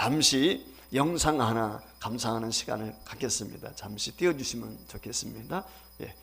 잠시 영상 하나 감상하는 시간을 갖겠습니다. 잠시 띄워주시면 좋겠습니다. 예.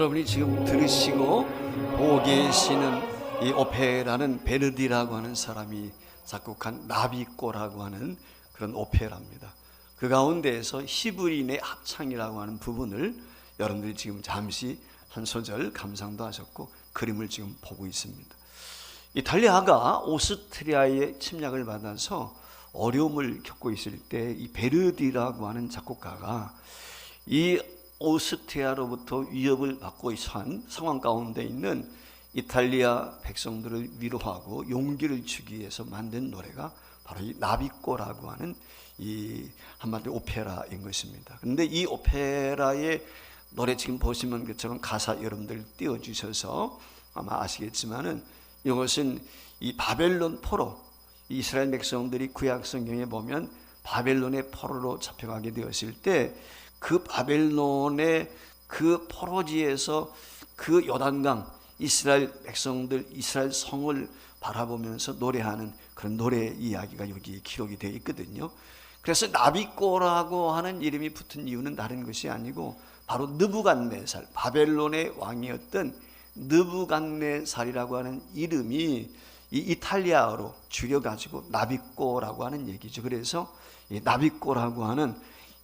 여러분이 지금 들으시고 보고 계시는 이 오페라는 베르디라고 하는 사람이 작곡한 나비꼬라고 하는 그런 오페라입니다. 그 가운데에서 히브리인의 합창이라고 하는 부분을 여러분들이 지금 잠시 한 소절 감상도 하셨고 그림을 지금 보고 있습니다. 이탈리아가 오스트리아의 침략을 받아서 어려움을 겪고 있을 때 이 베르디라고 하는 작곡가가 이 오스트리아로부터 위협을 받고 한 상황 가운데 있는 이탈리아 백성들을 위로하고 용기를 주기 위해서 만든 노래가 바로 이 나비꼬라고 하는 이 한마디 오페라인 것입니다. 그런데 이 오페라의 노래 지금 보시면 것처럼 가사 여러분들 띄워주셔서 아마 아시겠지만은 이것은 이 바벨론 포로, 이스라엘 백성들이 구약 성경에 보면 바벨론의 포로로 잡혀가게 되었을 때 그 바벨론의 그 포로지에서 그 요단강 이스라엘 백성들 이스라엘 성을 바라보면서 노래하는 그런 노래 이야기가 여기 기록이 되어 있거든요. 그래서 나비꼬라고 하는 이름이 붙은 이유는 다른 것이 아니고 바로 느부갓네살, 바벨론의 왕이었던 느부갓네살이라고 하는 이름이 이 이탈리아어로 줄여가지고 나비꼬라고 하는 얘기죠. 그래서 이 나비꼬라고 하는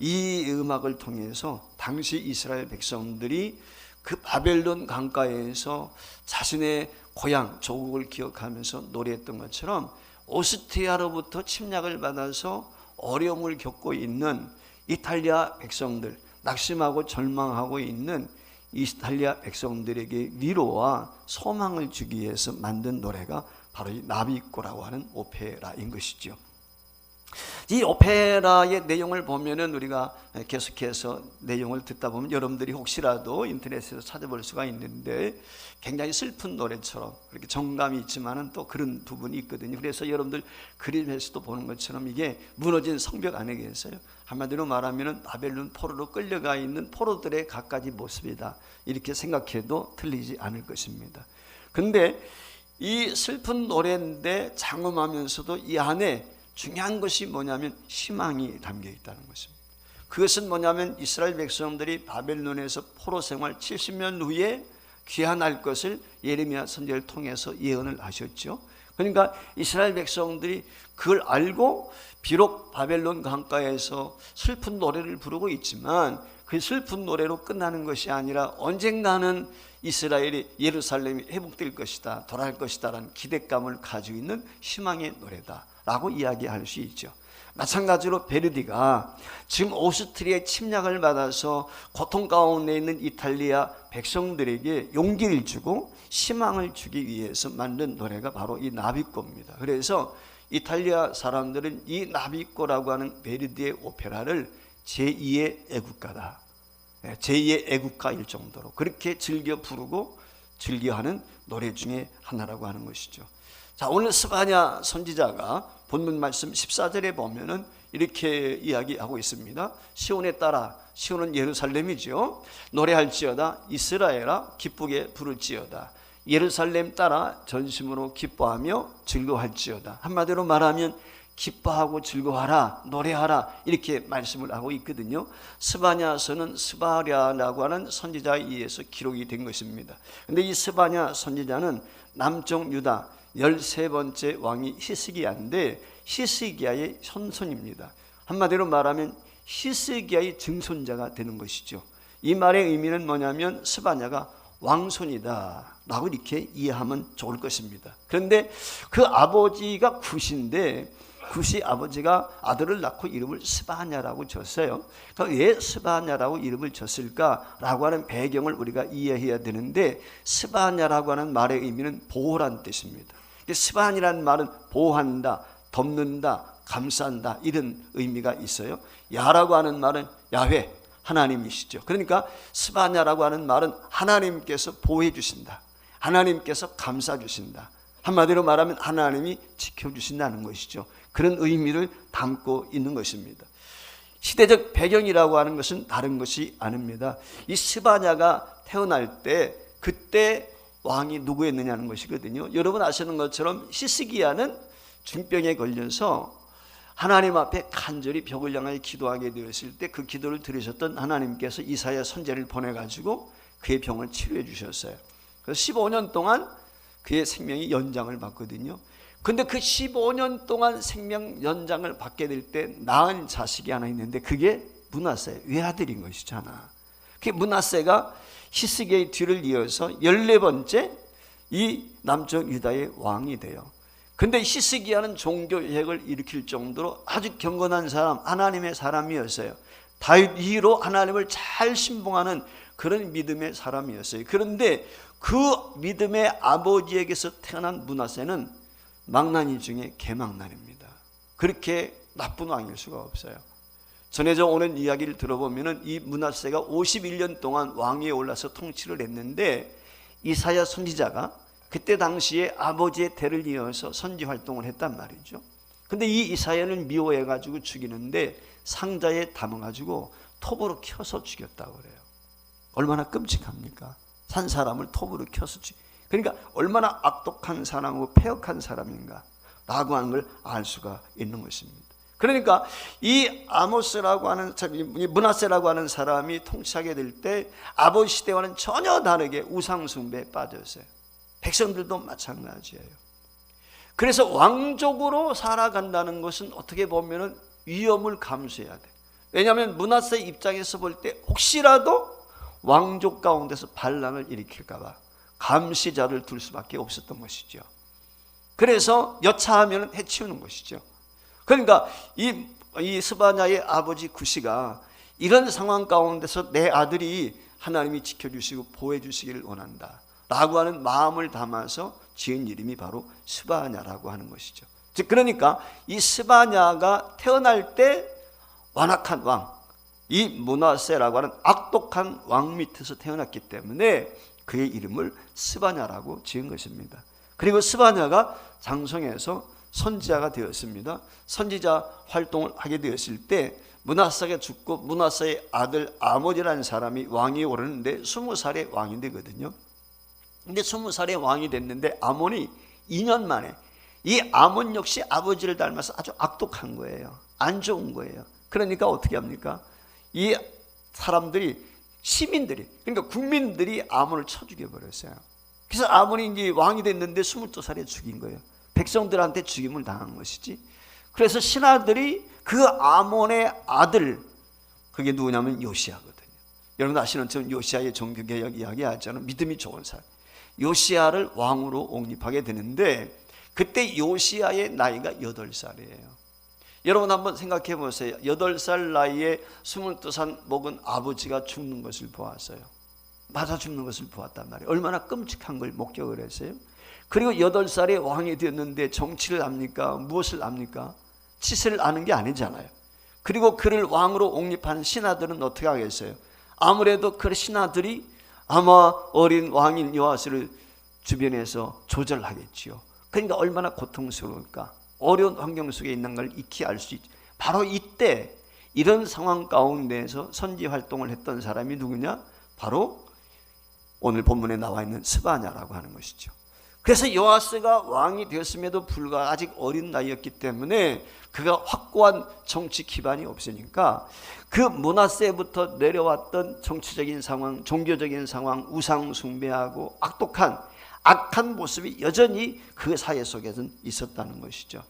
이 음악을 통해서 당시 이스라엘 백성들이 그 바벨론 강가에서 자신의 고향 조국을 기억하면서 노래했던 것처럼 오스트리아로부터 침략을 받아서 어려움을 겪고 있는 이탈리아 백성들, 낙심하고 절망하고 있는 이탈리아 백성들에게 위로와 소망을 주기 위해서 만든 노래가 바로 이 나비꼬라고 하는 오페라인 것이죠. 이 오페라의 내용을 보면은 우리가 계속해서 내용을 듣다 보면 여러분들이 혹시라도 인터넷에서 찾아볼 수가 있는데 굉장히 슬픈 노래처럼 그렇게 정감이 있지만은 또 그런 부분이 있거든요. 그래서 여러분들 그림에서도 보는 것처럼 이게 무너진 성벽 아니겠어요? 한마디로 말하면은 바벨론 포로로 끌려가 있는 포로들의 갖가지 모습이다. 이렇게 생각해도 틀리지 않을 것입니다. 근데 이 슬픈 노래인데 장엄하면서도 이 안에 중요한 것이 뭐냐면 희망이 담겨 있다는 것입니다. 그것은 뭐냐면 이스라엘 백성들이 바벨론에서 포로 생활 70년 후에 귀환할 것을 예레미야 선지자를 통해서 예언을 하셨죠. 그러니까 이스라엘 백성들이 그걸 알고 비록 바벨론 강가에서 슬픈 노래를 부르고 있지만 그 슬픈 노래로 끝나는 것이 아니라 언젠가는 이스라엘이 예루살렘이 회복될 것이다, 돌아갈 것이다 라는 기대감을 가지고 있는 희망의 노래다 라고 이야기할 수 있죠. 마찬가지로 베르디가 지금 오스트리아의 침략을 받아서 고통 가운데 있는 이탈리아 백성들에게 용기를 주고 희망을 주기 위해서 만든 노래가 바로 이 나비꼬입니다. 그래서 이탈리아 사람들은 이 나비꼬라고 하는 베르디의 오페라를 제2의 애국가다, 제2의 애국가일 정도로 그렇게 즐겨 부르고 즐겨하는 노래 중에 하나라고 하는 것이죠. 자, 오늘 스바냐 선지자가 본문 말씀 14절에 보면은 이렇게 이야기하고 있습니다. 시온에 따라, 시온은 예루살렘이죠. 노래할지어다 이스라엘아 기쁘게 부를지어다. 예루살렘 따라 전심으로 기뻐하며 즐거워할지어다. 한마디로 말하면 기뻐하고 즐거워하라, 노래하라 이렇게 말씀을 하고 있거든요. 스바냐서는 스바랴라고 하는 선지자에 의해서 기록이 된 것입니다. 근데 이 스바냐 선지자는 남쪽 유다 13번째 왕이 히스기야인데 히스기야의 현손입니다. 한마디로 말하면 히스기야의 증손자가 되는 것이죠. 이 말의 의미는 뭐냐면 스바냐가 왕손이다 라고 이렇게 이해하면 좋을 것입니다. 그런데 그 아버지가 굿인데 굿이 아버지가 아들을 낳고 이름을 스바냐라고 줬어요. 그러니까 왜 스바냐라고 이름을 줬을까라고 하는 배경을 우리가 이해해야 되는데, 스바냐라고 하는 말의 의미는 보호란 뜻입니다. 스바냐라는 말은 보호한다, 덮는다, 감싼다 이런 의미가 있어요. 야라고 하는 말은 야훼, 하나님이시죠. 그러니까 스바냐라고 하는 말은 하나님께서 보호해 주신다, 하나님께서 감싸 주신다, 한마디로 말하면 하나님이 지켜주신다는 것이죠. 그런 의미를 담고 있는 것입니다. 시대적 배경이라고 하는 것은 다른 것이 아닙니다. 이 스바냐가 태어날 때 그때 왕이 누구였느냐는 것이거든요. 여러분 아시는 것처럼 히스기야는 중병에 걸려서 하나님 앞에 간절히 벽을 향하여 기도하게 되었을 때 그 기도를 들으셨던 하나님께서 이사야 선지자를 보내가지고 그의 병을 치료해 주셨어요. 그래서 15년 동안 그의 생명이 연장을 받거든요. 근데 그 15년 동안 생명 연장을 받게 될 때 낳은 자식이 하나 있는데 그게 므낫세, 외아들인 것이잖아. 그 므낫세가 히스기야의 뒤를 이어서 14번째 이 남쪽 유다의 왕이 돼요. 근데 히스기야는 종교개혁을 일으킬 정도로 아주 경건한 사람, 하나님의 사람이었어요. 다윗 이후로 하나님을 잘 신봉하는 그런 믿음의 사람이었어요. 그런데 그 믿음의 아버지에게서 태어난 므낫세는 망나니 중에 개망나니입니다. 그렇게 나쁜 왕일 수가 없어요. 전해져 오는 이야기를 들어보면 이 므낫세가 51년 동안 왕위에 올라서 통치를 했는데 이사야 선지자가 그때 당시에 아버지의 대를 이어서 선지 활동을 했단 말이죠. 근데 이 이사야는 미워해가지고 죽이는데 상자에 담아가지고 톱으로 켜서 죽였다고 그래요. 얼마나 끔찍합니까? 산 사람을 톱으로 켜서 그러니까 얼마나 악독한 사람이고 폐역한 사람인가 라고 하는 걸 알 수가 있는 것입니다. 그러니까 이 아모스라고 하는, 므낫세라고 하는 사람이 통치하게 될 때 아버지 시대와는 전혀 다르게 우상숭배에 빠졌어요. 백성들도 마찬가지예요. 그래서 왕족으로 살아간다는 것은 어떻게 보면 위험을 감수해야 돼. 왜냐하면 므낫세 입장에서 볼 때 혹시라도 왕족 가운데서 반란을 일으킬까 봐 감시자를 둘 수밖에 없었던 것이죠. 그래서 여차하면 해치우는 것이죠. 그러니까 이 스바냐의 아버지 굿이가 이런 상황 가운데서 내 아들이 하나님이 지켜주시고 보호해 주시기를 원한다 라고 하는 마음을 담아서 지은 이름이 바로 스바냐라고 하는 것이죠. 즉 그러니까 이 스바냐가 태어날 때 완악한 왕, 이 므낫세라고 하는 악독한 왕 밑에서 태어났기 때문에 그의 이름을 스바냐라고 지은 것입니다. 그리고 스바냐가 장성해서 선지자가 되었습니다. 선지자 활동을 하게 되었을 때 므낫세가 죽고 므낫세의 아들 아몬이라는 사람이 왕이 오르는데 20살의 왕이 되거든요. 근데 20살의 왕이 됐는데 아몬이 2년 만에, 이 아몬 역시 아버지를 닮아서 아주 악독한 거예요. 안 좋은 거예요. 그러니까 어떻게 합니까? 이 사람들이 시민들이, 그러니까 국민들이 아몬을 쳐 죽여버렸어요. 그래서 아몬이 이제 왕이 됐는데 22살에 죽인 거예요. 백성들한테 죽임을 당한 것이지. 그래서 신하들이 그 아몬의 아들, 그게 누구냐면 요시야거든요. 여러분 아시는 것처럼 요시야의 종교개혁 이야기하잖아요. 믿음이 좋은 사람, 요시야를 왕으로 옹립하게 되는데, 그때 요시야의 나이가 8살이에요 여러분 한번 생각해 보세요. 8살 나이에 22살 먹은 아버지가 죽는 것을 보았어요. 맞아 죽는 것을 보았단 말이에요. 얼마나 끔찍한 걸 목격을 했어요. 그리고 8살에 왕이 되었는데 정치를 압니까? 무엇을 압니까? 치세를 아는 게 아니잖아요. 그리고 그를 왕으로 옹립하는 신하들은 어떻게 하겠어요? 아무래도 그 신하들이 아마 어린 왕인 요아스를 주변에서 조절하겠지요. 그러니까 얼마나 고통스러울까. 어려운 환경 속에 있는 걸 익히 알 수 있죠. 바로 이때 이런 상황 가운데에서 선지 활동을 했던 사람이 누구냐? 바로 오늘 본문에 나와 있는 스바냐라고 하는 것이죠. 그래서 요아스가 왕이 되었음에도 불구하고 아직 어린 나이였기 때문에 그가 확고한 정치 기반이 없으니까 그 므낫세부터 내려왔던 정치적인 상황, 종교적인 상황, 우상 숭배하고 악한 모습이 여전히 그 사회 속에서는 있었다는 것이죠.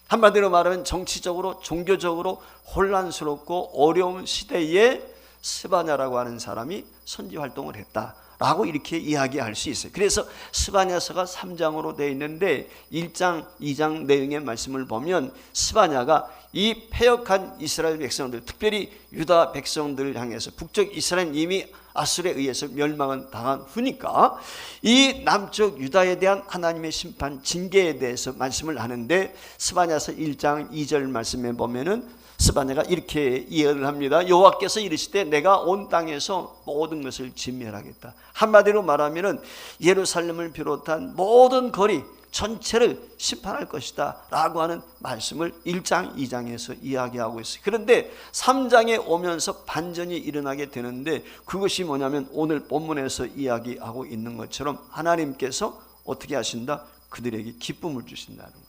한마디로 말하면 정치적으로 종교적으로 혼란스럽고 어려운 시대에 스바냐라고 하는 사람이 선지 활동을 했다라고 이렇게 이야기할 수 있어요. 그래서 스바냐서가 3장으로 되어 있는데 1장, 2장 내용의 말씀을 보면 스바냐가 이 패역한 이스라엘 백성들, 특별히 유다 백성들을 향해서 북쪽 이스라엘 이미 아술에 의해서 멸망을 당한 후니까 이 남쪽 유다에 대한 하나님의 심판, 징계에 대해서 말씀을 하는데 스바냐서 1장 2절 말씀에 보면은 스바냐가 이렇게 이해를 합니다. 여호와께서 이르시되 내가 온 땅에서 모든 것을 진멸하겠다. 한마디로 말하면은 예루살렘을 비롯한 모든 거리 전체를 심판할 것이다 라고 하는 말씀을 1장 2장에서 이야기하고 있어요. 그런데 3장에 오면서 반전이 일어나게 되는데 그것이 뭐냐면 오늘 본문에서 이야기하고 있는 것처럼 하나님께서 어떻게 하신다? 그들에게 기쁨을 주신다는 거예요.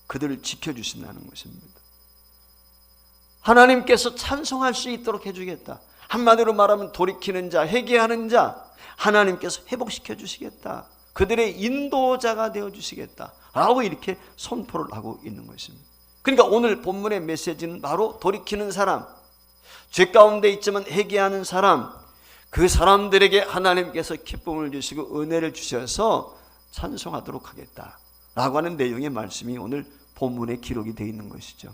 그들을 지켜주신다는 것입니다. 하나님께서 찬송할 수 있도록 해주겠다. 한마디로 말하면 돌이키는 자, 회개하는 자 하나님께서 회복시켜 주시겠다. 그들의 인도자가 되어주시겠다 라고 이렇게 선포를 하고 있는 것입니다. 그러니까 오늘 본문의 메시지는 바로 돌이키는 사람, 죄 가운데 있지만 회개하는 사람, 그 사람들에게 하나님께서 기쁨을 주시고 은혜를 주셔서 찬송하도록 하겠다 라고 하는 내용의 말씀이 오늘 본문에 기록이 되어 있는 것이죠.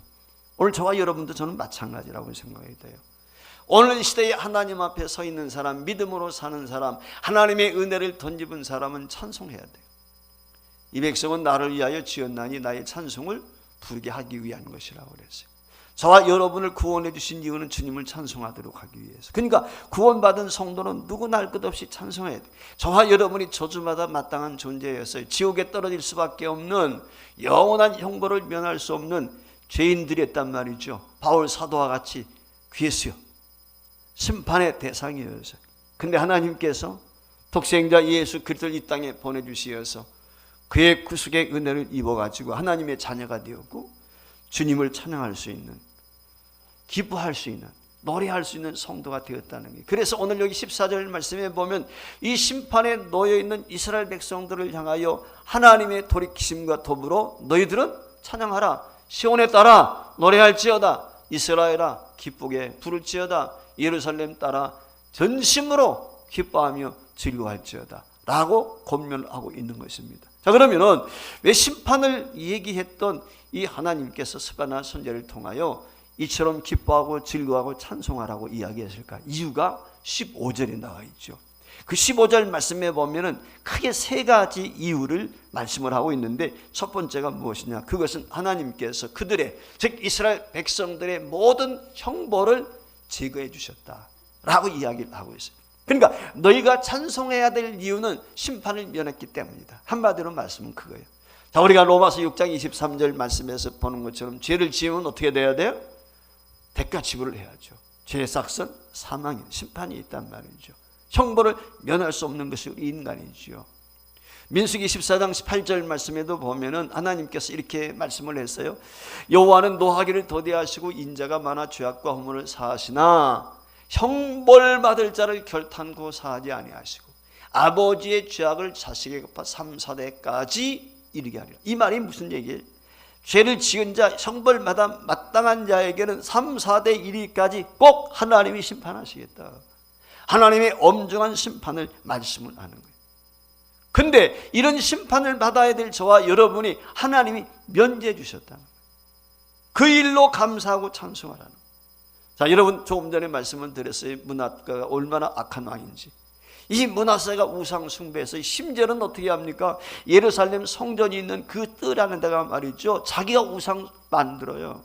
오늘 저와 여러분도 저는 마찬가지라고 생각이 돼요. 오늘 시대에 하나님 앞에 서 있는 사람, 믿음으로 사는 사람, 하나님의 은혜를 던집은 사람은 찬송해야 돼요. 이 백성은 나를 위하여 지었나니 나의 찬송을 부르게 하기 위한 것이라고 그랬어요. 저와 여러분을 구원해 주신 이유는 주님을 찬송하도록 하기 위해서. 그러니까 구원받은 성도는 누구나 할 것 없이 찬송해야 돼요. 저와 여러분이 저주마다 마땅한 존재였어요. 지옥에 떨어질 수밖에 없는 영원한 형벌을 면할 수 없는 죄인들이었단 말이죠. 바울 사도와 같이 귀했어요. 심판의 대상이었어요. 근데 하나님께서 독생자 예수 그리스도를 이 땅에 보내주시어서 그의 구속의 은혜를 입어가지고 하나님의 자녀가 되었고 주님을 찬양할 수 있는, 기뻐할 수 있는, 노래할 수 있는 성도가 되었다는 거예요. 그래서 오늘 여기 14절 말씀에 보면 이 심판에 놓여있는 이스라엘 백성들을 향하여 하나님의 돌이키심과 더불어 너희들은 찬양하라, 시온에 따라 노래할지어다, 이스라엘아 기쁘게 부를지어다, 예루살렘 따라 전심으로 기뻐하며 즐거워할지어다 라고 권면하고 있는 것입니다. 자, 그러면은 왜 심판을 얘기했던 이 하나님께서 스바냐 선지자를 통하여 이처럼 기뻐하고 즐거워하고 찬송하라고 이야기했을까? 이유가 15절에 나와 있죠. 그 15절 말씀에 보면은 크게 세 가지 이유를 말씀을 하고 있는데 첫 번째가 무엇이냐? 그것은 하나님께서 그들의, 즉 이스라엘 백성들의 모든 형벌을 제거해 주셨다라고 이야기를 하고 있어요. 그러니까 너희가 찬송해야 될 이유는 심판을 면했기 때문이다. 한마디로 말씀은 그거예요. 자, 우리가 로마서 6장 23절 말씀에서 보는 것처럼 죄를 지으면 어떻게 돼야 돼요? 대가 지불을 해야죠. 죄의 삭은 사망이, 심판이 있단 말이죠. 형벌을 면할 수 없는 것이 우리 인간이지요. 민수기 14장 18절 말씀에도 보면은 하나님께서 이렇게 말씀을 했어요. 여호와는 노하기를 더디하시고 인자가 많아 죄악과 허물을 사하시나 형벌받을 자를 결탄코 사하지 아니하시고 아버지의 죄악을 자식에게 갚아 3, 4대까지 이르게 하리라. 이 말이 무슨 얘기예요? 죄를 지은 자, 형벌마다 마땅한 자에게는 3, 4대 이르기까지 꼭 하나님이 심판하시겠다. 하나님의 엄중한 심판을 말씀을 하는 거예요. 근데 이런 심판을 받아야 될 저와 여러분이 하나님이 면제해 주셨다는 거예요. 그 일로 감사하고 찬송하라는 거예요. 자, 여러분 조금 전에 말씀을 드렸어요. 므낫가가 얼마나 악한 왕인지. 이 므낫세가 우상 숭배해서 심지어는 어떻게 합니까? 예루살렘 성전이 있는 그 뜰하는 데가 말이죠, 자기가 우상 만들어요.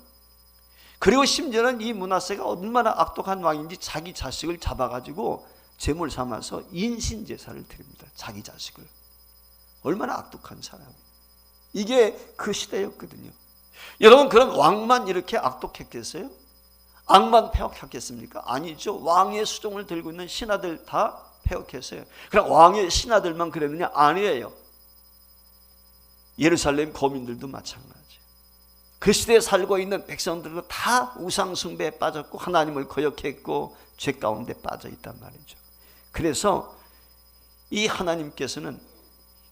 그리고 심지어는 이 므낫세가 얼마나 악독한 왕인지 자기 자식을 잡아가지고 제물 삼아서 인신 제사를 드립니다. 자기 자식을. 얼마나 악독한 사람이에요. 이게 그 시대였거든요. 여러분, 그런 왕만 이렇게 악독했겠어요? 악만 폐역했겠습니까? 아니죠. 왕의 수종을 들고 있는 신하들 다 폐역했어요. 그럼 왕의 신하들만 그랬느냐? 아니에요. 예루살렘 거민들도 마찬가지예요. 그 시대에 살고 있는 백성들도 다 우상 숭배에 빠졌고 하나님을 거역했고 죄 가운데 빠져 있단 말이죠. 그래서 이 하나님께서는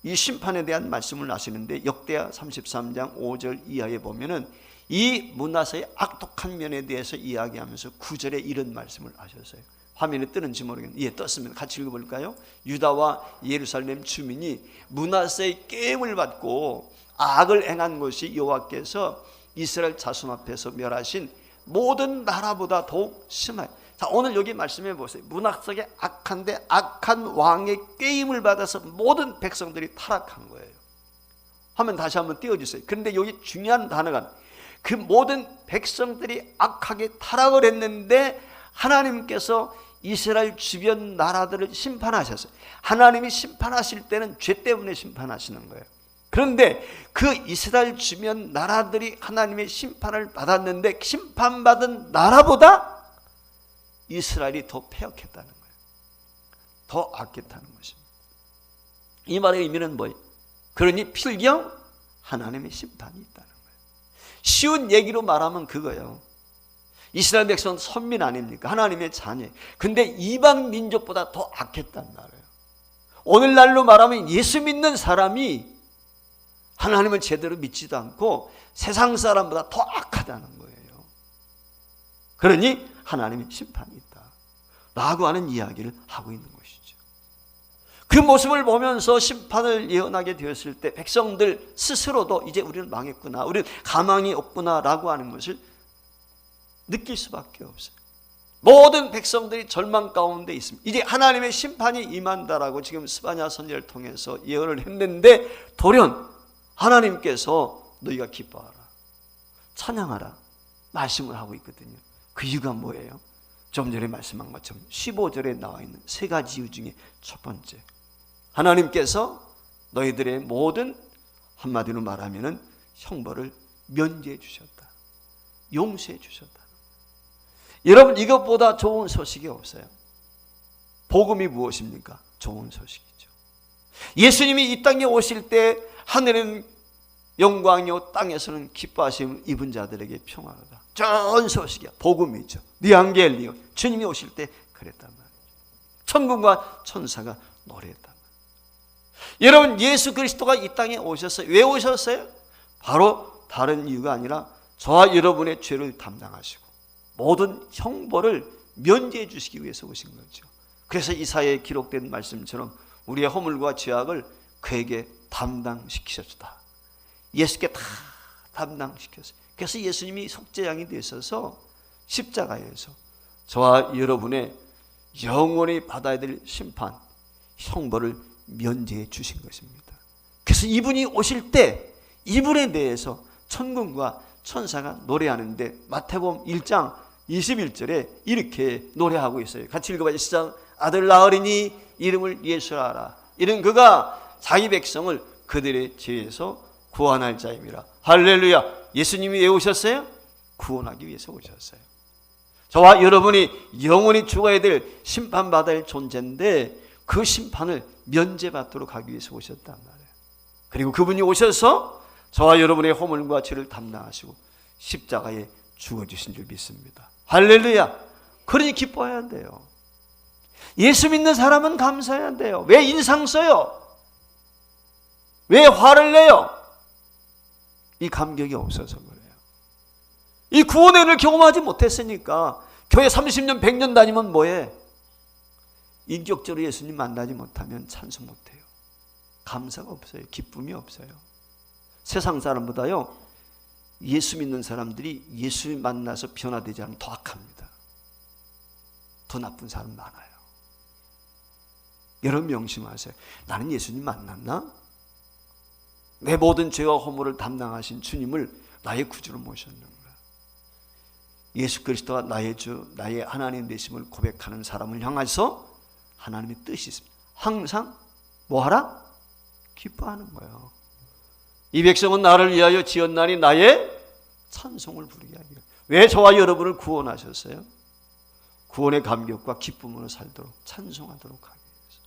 이 심판에 대한 말씀을 하시는데 역대하 33장 5절 이하에 보면은 이 므낫세의 악독한 면에 대해서 이야기하면서 9절에 이런 말씀을 하셨어요. 화면에 뜨는지 모르겠는데, 예, 떴으면 같이 읽어볼까요? 유다와 예루살렘 주민이 므낫세의 게임을 받고 악을 행한 것이 여호와께서 이스라엘 자손 앞에서 멸하신 모든 나라보다 더욱 심해요. 자, 오늘 여기 말씀해 보세요. 므낫세가 악한데 악한 왕의 게임을 받아서 모든 백성들이 타락한 거예요. 화면 다시 한번 띄워주세요. 그런데 여기 중요한 단어가, 그 모든 백성들이 악하게 타락을 했는데 하나님께서 이스라엘 주변 나라들을 심판하셨어요. 하나님이 심판하실 때는 죄 때문에 심판하시는 거예요. 그런데 그 이스라엘 주변 나라들이 하나님의 심판을 받았는데 심판받은 나라보다 이스라엘이 더 패역했다는 거예요. 더 악했다는 것입니다. 이 말의 의미는 뭐예요? 그러니 필경 하나님의 심판이 있다는 거예요. 쉬운 얘기로 말하면 그거예요. 이스라엘 백성은 선민 아닙니까? 하나님의 자녀. 근데 이방 민족보다 더 악했단 말이에요. 오늘날로 말하면 예수 믿는 사람이 하나님을 제대로 믿지도 않고 세상 사람보다 더 악하다는 거예요. 그러니 하나님의 심판이 있다 라고 하는 이야기를 하고 있는 것이죠. 그 모습을 보면서 심판을 예언하게 되었을 때 백성들 스스로도 이제 우리는 망했구나, 우리는 가망이 없구나 라고 하는 것을 느낄 수밖에 없어요. 모든 백성들이 절망 가운데 있습니다. 이제 하나님의 심판이 임한다라고 지금 스바냐 선지자를 통해서 예언을 했는데 돌연 하나님께서 너희가 기뻐하라, 찬양하라 말씀을 하고 있거든요. 그 이유가 뭐예요? 좀 전에 말씀한 것처럼 15절에 나와 있는 세 가지 이유 중에 첫 번째, 하나님께서 너희들의 모든, 한마디로 말하면 형벌을 면제해 주셨다, 용서해 주셨다. 여러분, 이것보다 좋은 소식이 없어요. 복음이 무엇입니까? 좋은 소식이죠. 예수님이 이 땅에 오실 때 하늘은 영광이요 땅에서는 기뻐하심 입은 자들에게 평화로다. 좋은 소식이야. 복음이죠. 니앙겔리오. 주님이 오실 때 그랬단 말이에요. 천군과 천사가 노래했단 말이에요. 여러분, 예수 그리스도가 이 땅에 오셨어요. 왜 오셨어요? 바로 다른 이유가 아니라 저와 여러분의 죄를 담당하시고 모든 형벌을 면제해 주시기 위해서 오신 거죠. 그래서 이사야에 기록된 말씀처럼 우리의 허물과 죄악을 그에게 담당시키셨다. 예수께 다 담당시켰어요. 그래서 예수님이 속죄양이 되셔서 십자가에서 저와 여러분의 영원히 받아야 될 심판, 형벌을 면제해 주신 것입니다. 그래서 이분이 오실 때 이분에 대해서 천군과 천사가 노래하는데 마태복음 1장 21절에 이렇게 노래하고 있어요. 같이 읽어봐요. 시작. 아들 낳으리니 이름을 예수라 하라. 이는 그가 자기 백성을 그들의 죄에서 구원할 자임이라. 할렐루야. 예수님이 왜 오셨어요? 구원하기 위해서 오셨어요. 저와 여러분이 영원히 죽어야 될, 심판받아야 할 존재인데 그 심판을 면제받도록 하기 위해서 오셨단 말이에요. 그리고 그분이 오셔서 저와 여러분의 허물과 죄를 담당하시고 십자가에 죽어주신 줄 믿습니다. 할렐루야. 그러니 기뻐해야 돼요. 예수 믿는 사람은 감사해야 돼요. 왜 인상 써요? 왜 화를 내요? 이 감격이 없어서 그래요. 이 구원의 은혜를 경험하지 못했으니까. 교회 30년 100년 다니면 뭐해? 인격적으로 예수님 만나지 못하면 찬송 못해요. 감사가 없어요. 기쁨이 없어요. 세상 사람보다요, 예수 믿는 사람들이 예수 만나서 변화되지 않으면 더 악합니다. 더 나쁜 사람 많아요. 여러분 명심하세요. 나는 예수님 만났나? 내 모든 죄와 허물을 담당하신 주님을 나의 구주로 모셨는가? 예수 그리스도가 나의 주, 나의 하나님 되심을 고백하는 사람을 향해서 하나님의 뜻이 있습니다. 항상 뭐하라? 기뻐하는 거예요. 이 백성은 나를 위하여 지었나니 나의 찬송을 부르게 하기 위해. 왜 저와 여러분을 구원하셨어요? 구원의 감격과 기쁨으로 살도록, 찬송하도록 하기 위해서.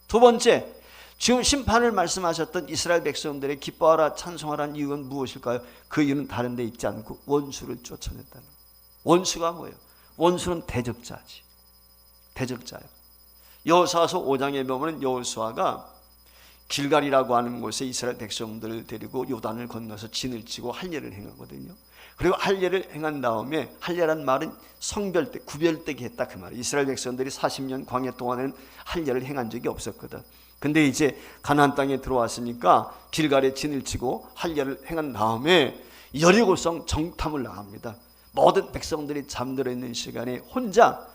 두 번째, 지금 심판을 말씀하셨던 이스라엘 백성들의 기뻐하라 찬송하라는 이유는 무엇일까요? 그 이유는 다른 데 있지 않고 원수를 쫓아냈다는 거예요. 원수가 뭐예요? 원수는 대적자지. 대적자예요. 여호수아서 5장에 보면 여호수아가 길갈이라고 하는 곳에 이스라엘 백성들을 데리고 요단을 건너서 진을 치고 할례를 행하거든요. 그리고 할례를 행한 다음에, 할례란 말은 성별대, 구별되게 했다 그 말이에요. 이스라엘 백성들이 40년 광야 동안에는 할례를 행한 적이 없었거든. 근데 이제 가나안 땅에 들어왔으니까 길갈에 진을 치고 할례를 행한 다음에 여리고성 정탐을 나갑니다. 모든 백성들이 잠들어 있는 시간에 혼자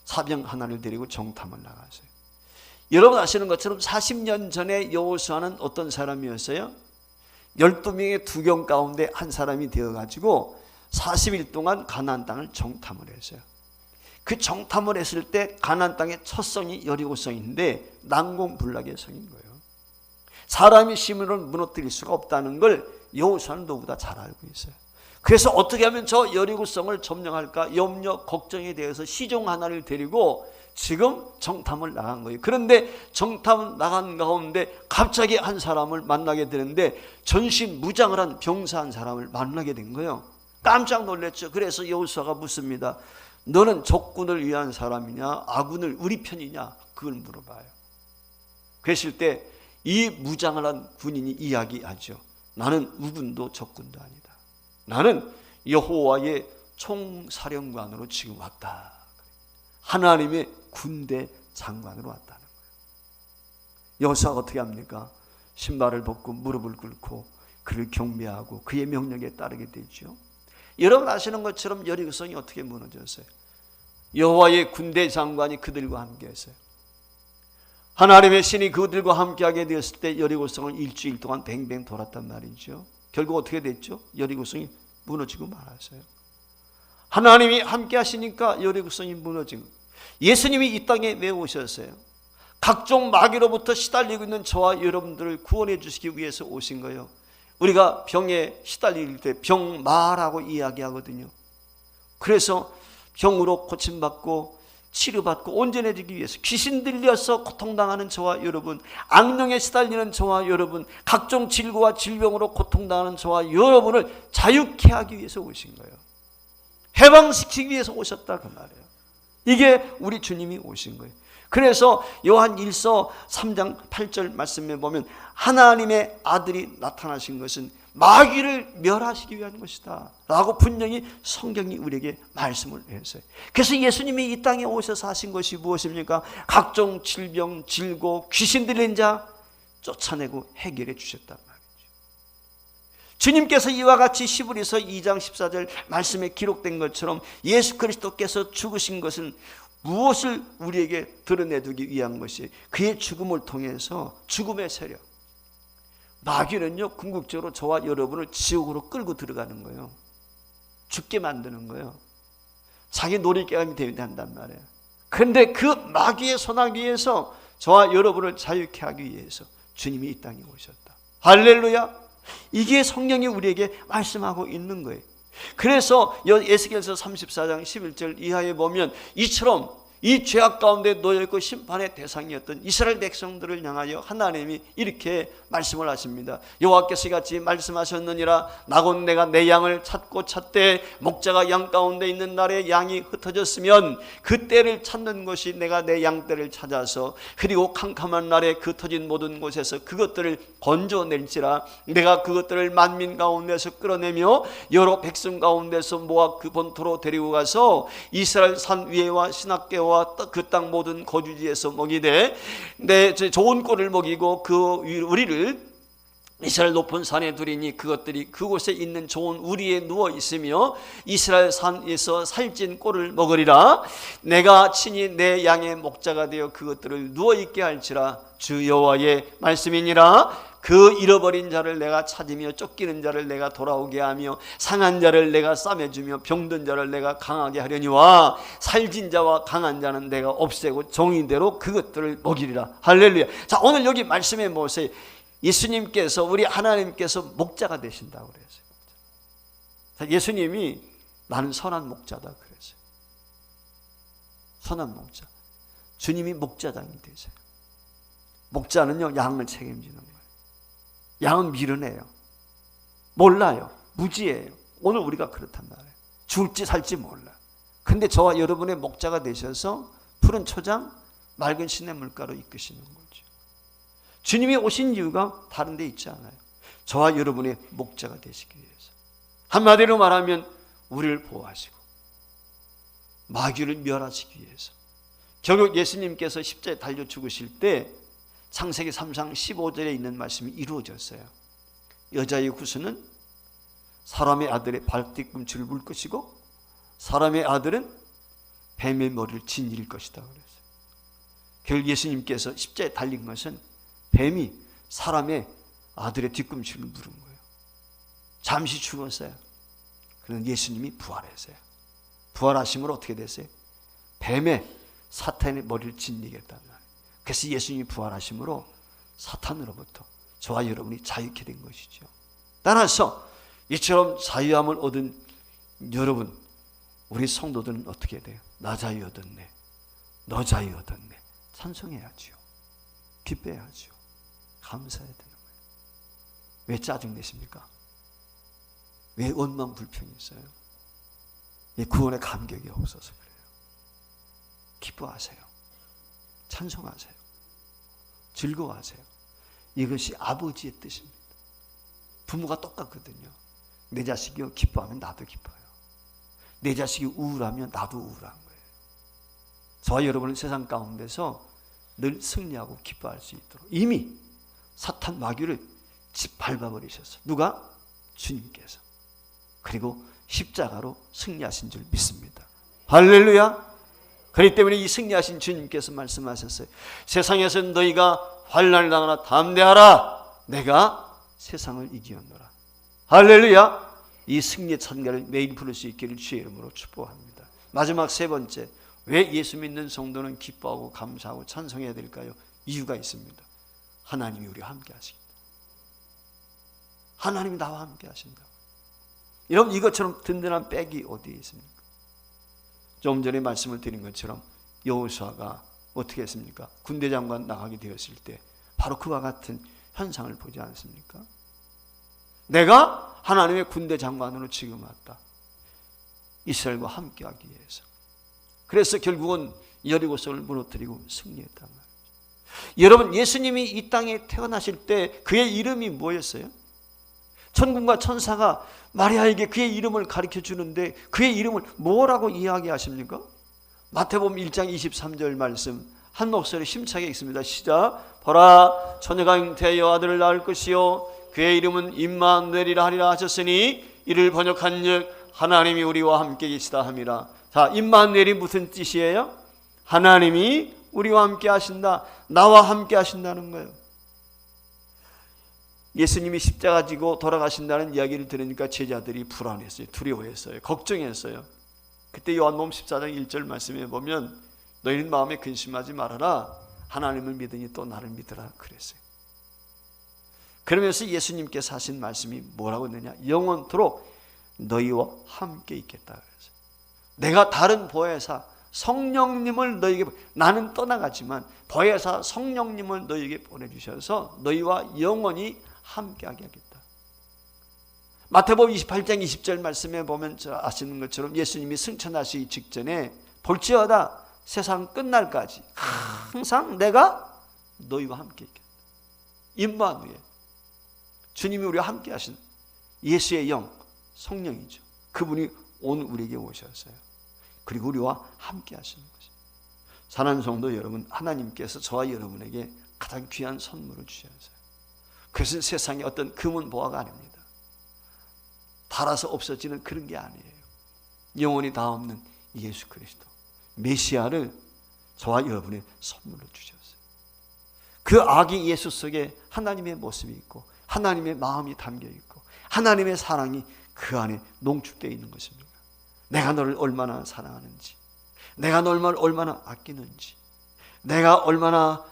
사병 하나를 데리고 정탐을 나갔어요. 여러분 아시는 것처럼 40년 전에 여호수아는 어떤 사람이었어요? 12명의 두경 가운데 한 사람이 되어가지고 40일 동안 가나안 땅을 정탐을 했어요. 그 정탐을 했을 때 가나안 땅의 첫 성이 여리고성인데 난공불락의 성인 거예요. 사람이 심으로는 무너뜨릴 수가 없다는 걸 여호수아는 누구보다 잘 알고 있어요. 그래서 어떻게 하면 저 여리고성을 점령할까 염려 걱정에 대해서 시종 하나를 데리고 지금 정탐을 나간 거예요. 그런데 정탐을 나간 가운데 갑자기 한 사람을 만나게 되는데 전신무장을 한 병사 한 사람을 만나게 된 거예요. 깜짝 놀랐죠. 그래서 여호수아가 묻습니다. 너는 적군을 위한 사람이냐 아군을 우리 편이냐 그걸 물어봐요. 그랬을 때 이 무장을 한 군인이 이야기하죠. 나는 우군도 적군도 아니다. 나는 여호와의 총사령관으로 지금 왔다. 하나님의 군대 장관으로 왔다는 거예요. 여호수아가 어떻게 합니까? 신발을 벗고 무릎을 꿇고 그를 경배하고 그의 명령에 따르게 되죠. 여러분 아시는 것처럼 여리고성이 어떻게 무너졌어요? 여호와의 군대 장관이 그들과 함께 했어요. 하나님의 신이 그들과 함께하게 되었을 때 여리고성을 일주일 동안 뱅뱅 돌았단 말이죠. 결국 어떻게 됐죠? 여리고성이 무너지고 말았어요. 하나님이 함께 하시니까 여리고성이 무너진 거예요. 예수님이 이 땅에 왜 오셨어요? 각종 마귀로부터 시달리고 있는 저와 여러분들을 구원해 주시기 위해서 오신 거예요. 우리가 병에 시달릴 때 병마라고 이야기하거든요. 그래서 병으로 고침받고 치료받고 온전해지기 위해서 귀신 들려서 고통당하는 저와 여러분, 악령에 시달리는 저와 여러분, 각종 질고와 질병으로 고통당하는 저와 여러분을 자유케 하기 위해서 오신 거예요. 해방시키기 위해서 오셨다 그 말이에요. 이게 우리 주님이 오신 거예요. 그래서 요한 1서 3장 8절 말씀에 보면 하나님의 아들이 나타나신 것은 마귀를 멸하시기 위한 것이다 라고 분명히 성경이 우리에게 말씀을 했어요. 그래서 예수님이 이 땅에 오셔서 하신 것이 무엇입니까? 각종 질병, 질고, 귀신 들린 자 쫓아내고 해결해 주셨단 말이죠. 주님께서 이와 같이 히브리서 2장 14절 말씀에 기록된 것처럼 예수 그리스도께서 죽으신 것은 무엇을 우리에게 드러내두기 위한 것이 그의 죽음을 통해서 죽음의 세력, 마귀는요 궁극적으로 저와 여러분을 지옥으로 끌고 들어가는 거예요. 죽게 만드는 거예요. 자기 놀이개감이 된단 말이에요. 그런데 그 마귀의 소나기에서 저와 여러분을 자유케 하기 위해서 주님이 이 땅에 오셨다. 할렐루야. 이게 성령이 우리에게 말씀하고 있는 거예요. 그래서 에스겔서 34장 11절 이하에 보면 이처럼 이 죄악 가운데 놓여있고 심판의 대상이었던 이스라엘 백성들을 향하여 하나님이 이렇게 말씀을 하십니다. 여호와께서 이같이 말씀하셨느니라. 나곧 내가 내 양을 찾고 찾되 목자가 양 가운데 있는 날에 양이 흩어졌으면 그 때를 찾는 것이 내가 내 양떼를 찾아서 그리고 캄캄한 날에 그 흩어진 모든 곳에서 그것들을 건져낼지라. 내가 그것들을 만민 가운데서 끌어내며 여러 백성 가운데서 모아 그 본토로 데리고 가서 이스라엘 산 위에와 시냇가와 그 땅 모든 거주지에서 먹이되 내 좋은 꼴을 먹이고 그 우리를 이스라엘 높은 산에 두리니 그것들이 그곳에 있는 좋은 우리에 누워 있으며 이스라엘 산에서 살찐 꼴을 먹으리라. 내가 친히 내 양의 목자가 되어 그것들을 누워 있게 할지라. 주 여호와의 말씀이니라. 그 잃어버린 자를 내가 찾으며 쫓기는 자를 내가 돌아오게 하며 상한 자를 내가 싸매주며 병든 자를 내가 강하게 하려니와 살진 자와 강한 자는 내가 없애고 정의대로 그것들을 먹이리라. 할렐루야. 자, 오늘 여기 말씀에 보세요. 예수님께서, 우리 하나님께서 목자가 되신다고 그랬어요. 예수님이 나는 선한 목자다 그랬어요. 선한 목자. 주님이 목자장이 되세요. 목자는요, 양을 책임지는 거예요. 양은 미련해요. 몰라요. 무지해요. 오늘 우리가 그렇단 말이에요. 죽을지 살지 몰라. 근데 저와 여러분의 목자가 되셔서 푸른 초장, 맑은 시냇물가로 이끄시는 거죠. 주님이 오신 이유가 다른 데 있지 않아요. 저와 여러분의 목자가 되시기 위해서. 한마디로 말하면 우리를 보호하시고 마귀를 멸하시기 위해서. 결국 예수님께서 십자가에 달려 죽으실 때 창세기 3장 15절에 있는 말씀이 이루어졌어요. 여자의 구수는 사람의 아들의 발뒤꿈치를 물 것이고 사람의 아들은 뱀의 머리를 짓이릴 것이다 그랬어요. 결국 예수님께서 십자가에 달린 것은 뱀이 사람의 아들의 뒤꿈치를 물은 거예요. 잠시 죽었어요. 그런데 예수님이 부활했어요. 부활하심으로 어떻게 됐어요? 뱀의 사탄의 머리를 짓이겠다는 말이에요. 그래서 예수님이 부활하심으로 사탄으로부터 저와 여러분이 자유케 된 것이죠. 따라서 이처럼 자유함을 얻은 여러분, 우리 성도들은 어떻게 돼요? 나 자유 얻었네, 너 자유 얻었네. 찬송해야지요. 기뻐해야지요. 감사해야 되는 거예요. 왜 짜증내십니까? 왜 원망 불평이 있어요? 이 구원의 감격이 없어서 그래요. 기뻐하세요. 찬송하세요. 즐거워하세요. 이것이 아버지의 뜻입니다. 부모가 똑같거든요. 내 자식이 기뻐하면 나도 기뻐요. 내 자식이 우울하면 나도 우울한 거예요. 저와 여러분은 세상 가운데서 늘 승리하고 기뻐할 수 있도록 이미 사탄 마귀를 밟아버리셨어요. 누가? 주님께서. 그리고 십자가로 승리하신 줄 믿습니다. 할렐루야. 그렇기 때문에 이 승리하신 주님께서 말씀하셨어요. 세상에서 너희가 환난을 당하나 담대하라. 내가 세상을 이기었노라. 할렐루야. 이 승리의 찬가를 매일 부를 수 있기를 주의 이름으로 축복합니다. 마지막 세 번째, 왜 예수 믿는 성도는 기뻐하고 감사하고 찬송해야 될까요? 이유가 있습니다. 하나님이 우리와 함께 하십니다. 하나님이 나와 함께 하신다. 여러분, 이것처럼 든든한 백이 어디에 있습니까? 좀 전에 말씀을 드린 것처럼 여호수아가 어떻게 했습니까? 군대 장관 나가게 되었을 때 바로 그와 같은 현상을 보지 않습니까? 내가 하나님의 군대 장관으로 지금 왔다. 이스라엘과 함께하기 위해서. 그래서 결국은 여리고성을 무너뜨리고 승리했단 말이죠. 여러분, 예수님이 이 땅에 태어나실 때 그의 이름이 뭐였어요? 천군과 천사가 마리아에게 그의 이름을 가르쳐 주는데 그의 이름을 뭐라고 이야기하십니까? 마태복음 1장 23절 말씀 한 목소리 힘차게 읽습니다. 시작. 보라, 처녀가 잉태하여 아들을 낳을 것이요 그의 이름은 임마누엘이라 하리라 하셨으니 이를 번역한즉 하나님이 우리와 함께 계시다 함이라. 자, 임마누엘이 무슨 뜻이에요? 하나님이 우리와 함께 하신다. 나와 함께 하신다는 거예요. 예수님이 십자가 지고 돌아가신다는 이야기를 들으니까 제자들이 불안했어요. 두려워했어요. 걱정했어요. 그때 요한복음 14장 1절 말씀에 보면 너희는 마음에 근심하지 말아라. 하나님을 믿으니 또 나를 믿으라 그랬어요. 그러면서 예수님께서 하신 말씀이 뭐라고 했느냐? 영원토록 너희와 함께 있겠다 그랬어요. 내가 다른 보혜사 성령님을 너희에게, 나는 떠나가지만 보혜사 성령님을 너희에게 보내주셔서 너희와 영원히 함께하게 하겠다. 마태복음 28장 20절 말씀에 보면 아시는 것처럼 예수님이 승천하시기 직전에 볼지어다 세상 끝날까지 항상 내가 너희와 함께 있겠다. 임마누엘, 주님이 우리와 함께 하신 예수의 영, 성령이죠. 그분이 오늘 우리에게 오셨어요. 그리고 우리와 함께 하시는 것입니다. 사랑하는 성도 여러분, 하나님께서 저와 여러분에게 가장 귀한 선물을 주셨어요. 그것은 세상의 어떤 금은 보화가 아닙니다. 달아서 없어지는 그런 게 아니에요. 영원히 다 없는 예수 그리스도 메시아를 저와 여러분의 선물로 주셨어요. 그 아기 예수 속에 하나님의 모습이 있고 하나님의 마음이 담겨 있고 하나님의 사랑이 그 안에 농축되어 있는 것입니다. 내가 너를 얼마나 사랑하는지, 내가 너를 얼마나 아끼는지, 내가 얼마나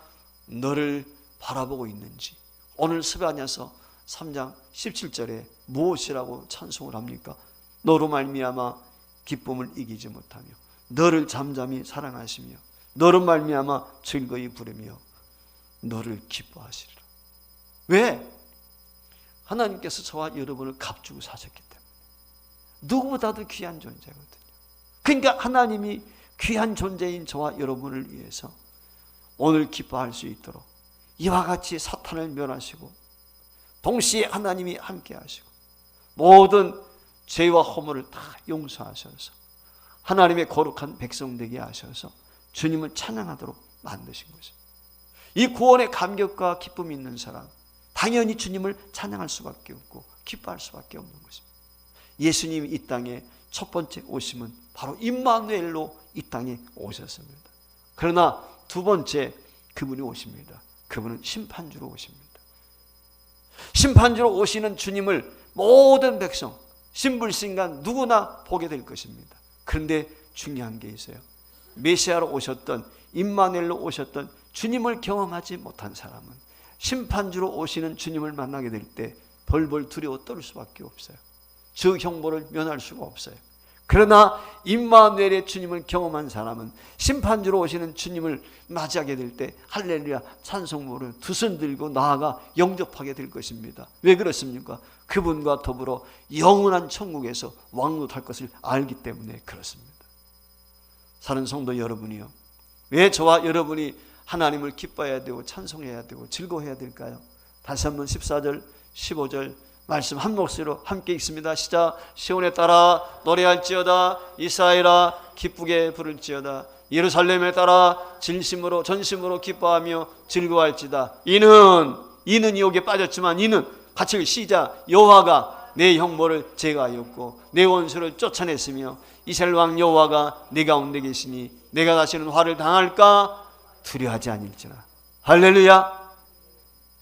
너를 바라보고 있는지. 오늘 스바냐서 3장 17절에 무엇이라고 찬송을 합니까? 너로 말미암아 기쁨을 이기지 못하며 너를 잠잠히 사랑하시며 너로 말미암아 즐거이 부르며 너를 기뻐하시리라. 왜? 하나님께서 저와 여러분을 값주고 사셨기 때문에. 누구보다도 귀한 존재거든요. 그러니까 하나님이 귀한 존재인 저와 여러분을 위해서 오늘 기뻐할 수 있도록 이와 같이 사탄을 멸하시고 동시에 하나님이 함께 하시고 모든 죄와 허물을 다 용서하셔서 하나님의 거룩한 백성 되게 하셔서 주님을 찬양하도록 만드신 것입니다. 이 구원의 감격과 기쁨이 있는 사람, 당연히 주님을 찬양할 수밖에 없고 기뻐할 수밖에 없는 것입니다. 예수님이 이 땅에 첫 번째 오심은 바로 임마누엘로 이 땅에 오셨습니다. 그러나 두 번째 그분이 오십니다. 그분은 심판주로 오십니다. 심판주로 오시는 주님을 모든 백성, 신불신간 누구나 보게 될 것입니다. 그런데 중요한 게 있어요. 메시아로 오셨던, 임마누엘로 오셨던 주님을 경험하지 못한 사람은 심판주로 오시는 주님을 만나게 될 때 벌벌 두려워 떨 수밖에 없어요. 그 형벌을 면할 수가 없어요. 그러나 임마누엘의 주님을 경험한 사람은 심판주로 오시는 주님을 맞이하게 될 때 할렐루야 찬송부를 두 손 들고 나아가 영접하게 될 것입니다. 왜 그렇습니까? 그분과 더불어 영원한 천국에서 왕노할 것을 알기 때문에 그렇습니다. 사는 성도 여러분이요, 왜 저와 여러분이 하나님을 기뻐해야 되고 찬송해야 되고 즐거워해야 될까요? 다시 한번 14절 15절 말씀 한 목소리로 함께 읽습니다. 시작. 시온에 따라 노래할지어다. 이스라엘아 기쁘게 부를지어다. 예루살렘에 따라 진심으로 전심으로 기뻐하며 즐거워할지다. 이는 여기에 빠졌지만 이는 같이 시작. 여호와가 내 형벌을 제거하였고 내 원수를 쫓아냈으며 이스라엘 왕 여호와가 내 가운데 계시니 내가 다시는 화를 당할까 두려워하지 아니할지라. 할렐루야.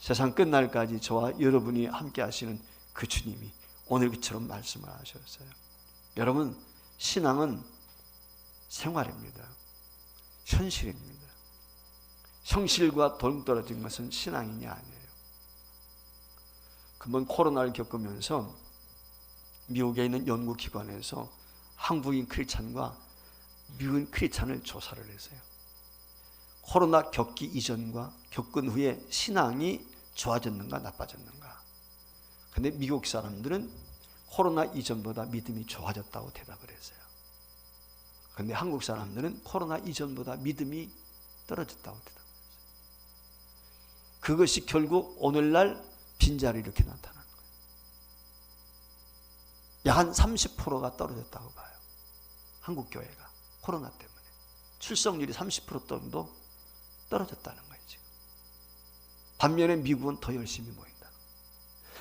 세상 끝날까지 저와 여러분이 함께 하시는 그 주님이 오늘 그처럼 말씀을 하셨어요. 여러분, 신앙은 생활입니다. 현실입니다. 현실과 동떨어진 것은 신앙이냐 아니에요. 금번 코로나를 겪으면서 미국에 있는 연구기관에서 한국인 크리스찬과 미국인 크리스찬을 조사를 했어요. 코로나 겪기 이전과 겪은 후에 신앙이 좋아졌는가 나빠졌는가. 근데 미국 사람들은 코로나 이전보다 믿음이 좋아졌다고 대답을 했어요. 근데 한국 사람들은 코로나 이전보다 믿음이 떨어졌다고 대답을 했어요. 그것이 결국 오늘날 빈자리 이렇게 나타나는 거예요. 약 한 30%가 떨어졌다고 봐요. 한국 교회가 코로나 때문에 출석률이 30% 정도 떨어졌다는 거예요. 지금. 반면에 미국은 더 열심히 모인다.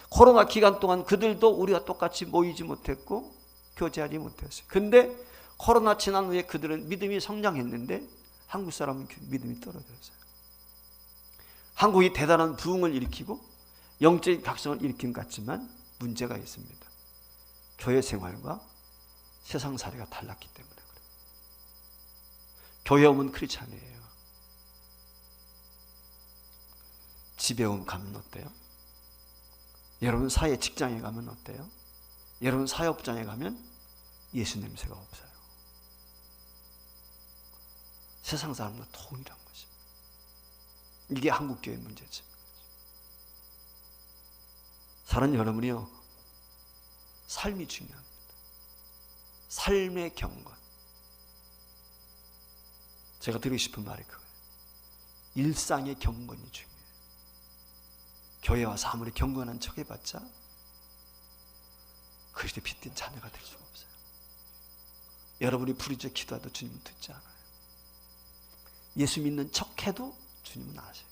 코로나 기간 동안 그들도 우리와 똑같이 모이지 못했고 교제하지 못했어요. 근데 코로나 지난 후에 그들은 믿음이 성장했는데 한국 사람은 믿음이 떨어졌어요. 한국이 대단한 부흥을 일으키고 영적인 각성을 일으킨 것 같지만 문제가 있습니다. 교회 생활과 세상 사례가 달랐기 때문에 그래요. 교회 오면 크리스찬이에요. 집에 오면 가면 어때요? 여러분 사회 직장에 가면 어때요? 여러분 사업장에 가면 예수 냄새가 없어요. 세상 사람과 동일한 것입니다. 이게 한국교회 문제죠. 사랑하는 여러분이요, 삶이 중요합니다. 삶의 경건. 제가 드리고 싶은 말이 그거예요. 일상의 경건이 중요해요. 교회 와서 아무리 경건한 척 해봤자 그리스도의 빛된 자녀가 될 수가 없어요. 여러분이 부르짖어 기도해도 주님은 듣지 않아요. 예수 믿는 척해도 주님은 아세요.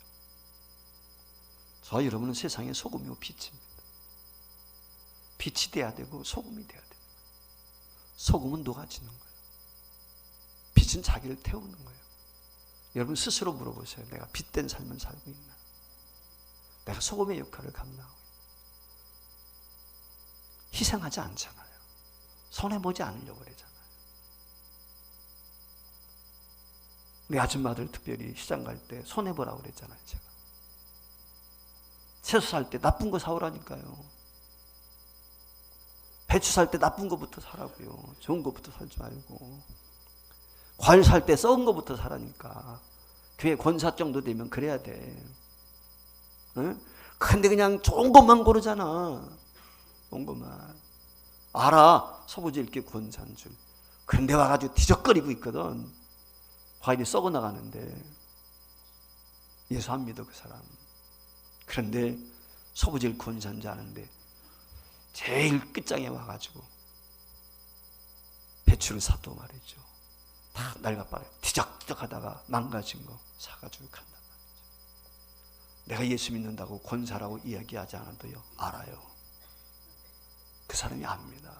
저와 여러분은 세상의 소금이고 빛입니다. 빛이 돼야 되고 소금이 돼야 됩니다. 소금은 녹아지는 거예요. 빛은 자기를 태우는 거예요. 여러분 스스로 물어보세요. 내가 빛된 삶을 살고 있나? 내가 소금의 역할을 감당하고 있나? 희생하지 않잖아요. 손해보지 않으려고 그러잖아요. 우리 아줌마들 특별히 시장 갈 때 손해보라고 그랬잖아요. 제가 채소 살 때 나쁜 거 사오라니까요. 배추 살 때 나쁜 거부터 사라고요. 좋은 거부터 살지 말고. 과일 살 때 썩은 거부터 사라니까. 교회 권사 정도 되면 그래야 돼. 응? 근데 그냥 좋은 것만 고르잖아. 좋은 것만. 알아. 소부지 읽게 권사인 줄. 그런데 와가지고 뒤적거리고 있거든. 과일이 썩어 나가는데. 예수 안 믿어 그 사람. 그런데 소부지 권사인 줄 아는데 제일 끝장에 와가지고 배추를 사도 말이죠. 다 낡아빠려 뒤적뒤적 하다가 망가진 거 사가지고 간단 말이죠. 내가 예수 믿는다고 권사라고 이야기하지 않아도요, 알아요. 그 사람이 압니다.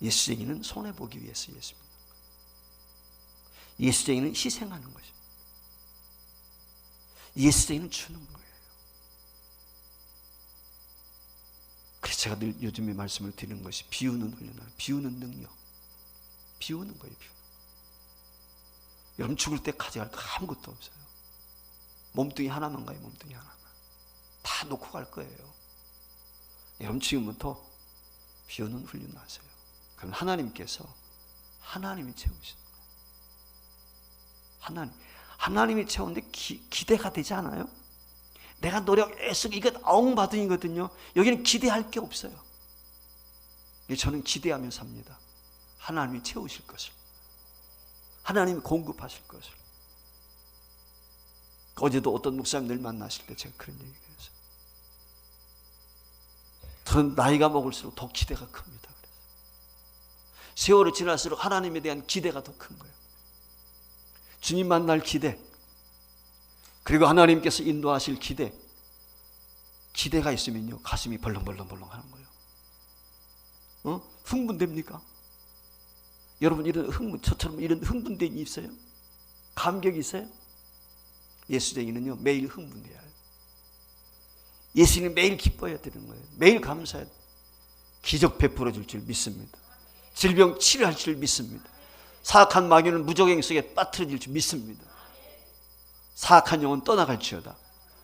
예수쟁이는 손해보기 위해서 예수 믿는 거예요. 예수쟁이는 희생하는 것입니다. 예수쟁이는 주는 거예요. 그래서 제가 늘 요즘에 말씀을 드리는 것이 비우는 훈련을, 비우는 능력. 비우는 거예요, 비우는. 여러분 죽을 때 가져갈 거 아무것도 없어요. 몸뚱이 하나만 가요, 몸뚱이 하나만. 다 놓고 갈 거예요. 여러분 지금부터 비우는 훈련 하세요. 그럼 하나님께서 하나님이 채우시는 거예요. 하나님이 채우는데 기대가 되지 않아요? 내가 노력 애쓰고 이것 아웅바둥이거든요. 여기는 기대할 게 없어요. 저는 기대하며 삽니다. 하나님이 채우실 것을, 하나님이 공급하실 것을. 어제도 어떤 목사님들 만나실 때 제가 그런 얘기를 했어요. 저는 나이가 먹을수록 더 기대가 큽니다. 그래서 세월이 지날수록 하나님에 대한 기대가 더 큰 거예요. 주님 만날 기대, 그리고 하나님께서 인도하실 기대. 기대가 있으면요 가슴이 벌렁벌렁벌렁 하는 거예요. 흥분됩니까? 여러분 이런 저처럼 이런 흥분됨이 있어요? 감격이 있어요? 예수쟁이는요 매일 흥분해야 해요. 예수는 매일 기뻐해야 되는 거예요. 매일 감사해야 돼요. 기적 베풀어 줄 줄 믿습니다. 질병 치료할 줄 믿습니다. 사악한 마귀는 무적행 속에 빠뜨려질 줄 믿습니다. 사악한 영은 떠나갈지어다.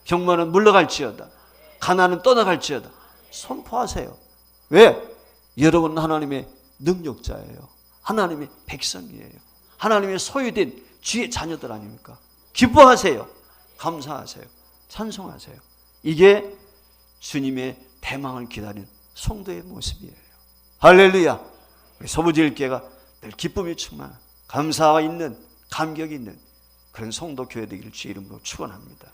병만은 물러갈지어다. 가난은 떠나갈지어다. 선포하세요. 왜? 여러분은 하나님의 능력자예요. 하나님의 백성이에요. 하나님의 소유된 주의 자녀들 아닙니까? 기뻐하세요. 감사하세요. 찬송하세요. 이게 주님의 대망을 기다리는 성도의 모습이에요. 할렐루야. 우리 소부지일교회가 늘 기쁨이 충만한, 감사가 있는, 감격이 있는 그런 성도 교회 되기를 주의 이름으로 축원합니다.